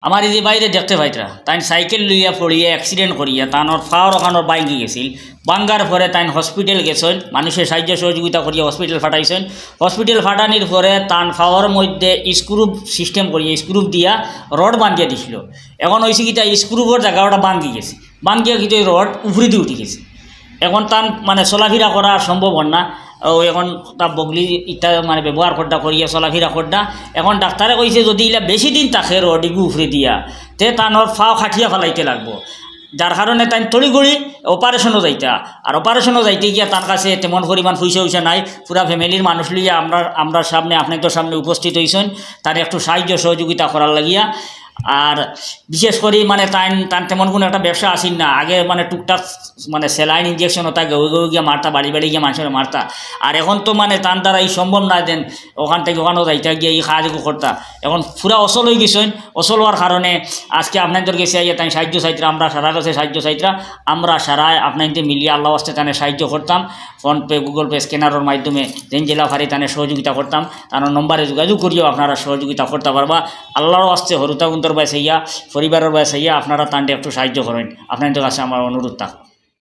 আমার এই যে বাইরে দেখতে পাইতরা তাই সাইকেল লইয়া পড়িয়া অ্যাক্সিডেন্ট করিয়া তানোর ফাওয়ার ওখানোর ভাঙ্গি গেছিল। ভাঙ্গার পরে তাই হসপিটাল গেছেন, মানুষের সাহায্য সহযোগিতা করিয়া হসপিটাল ফাটাইছেন। হসপিটাল ফাটানির পরে তান ফাওয়ার মধ্যে স্ক্রু সিস্টেম করিয়া স্ক্রু দিয়া রড বান্ধিয়া দিছিল। এখন হয়েছে কি তাই স্ক্রুর জায়গাটা ভাঙ্গি গেছে, ভাঙ্গিয়া কিন্তু রড উপরে দিয়ে উঠে গেছে। এখন তান মানে চলাফেরা করা সম্ভব হন না। এখন তা বগলি ইটা মানে ব্যবহার করটা করিয়া চলাফেরা করটা। এখন ডাক্তারে কইছে যদি ইলা বেশি দিন থাকে রডিগু উফরে দিয়া তে তানোর ফাও খাটিয়া ফেলাইতে লাগবো, যার কারণে তাই তড়িগড়ি অপারেশনও যাইতা। আর অপারেশনও যাইতে গিয়া তার কাছে তেমন পরিমাণ পয়সা নাই। পুরা ফ্যামিলির মানুষ লিয়া আমরা সামনে আপনাদের সামনে উপস্থিত হয়েছেন তার একটু সাহায্য সহযোগিতা করার লাগিয়া। আর বিশেষ করে মানে তান তেমন কোনো একটা ব্যবসা আসিন না। আগে মানে টুকটাক মানে স্যালাইন ইঞ্জেকশন হতা গেউ গিয়া মারতা, বাড়ি বাড়ি গিয়ে মানুষের মারতা। আর এখন তো মানে তান দ্বারা এই সম্ভব না দেন ওখান থেকে ওখানেও যাইতা গিয়ে এই সাহায্য করতা। এখন পুরা অচল হয়ে গেছেন। অচল হওয়ার কারণে আজকে আপনাদের কাছে আইয়া তাই সাহায্য চাইতরা, আমরা সারা কাছে সাহায্য চাইতরা। আমরা সারায় আপনাদের মিলিয়ে আল্লাহ আস্তে তানে সাহায্য করতাম। ফোনপে, গুগল পে, স্ক্যানারের মাধ্যমে যেন জেলা ফারি তানে সহযোগিতা করতাম। তার নম্বরে যোগাযোগ করিয়েও আপনারা সহযোগিতা করতে পারবা। আল্লাহর আস্তে হরুতা গুন্তর বাই সাইয়া পরিবারের বাই সাইয়া আপনারা তান্ডে একটু সাহায্য করেন। আপনাদের কাছে আমার অনুরোধ থাকবে।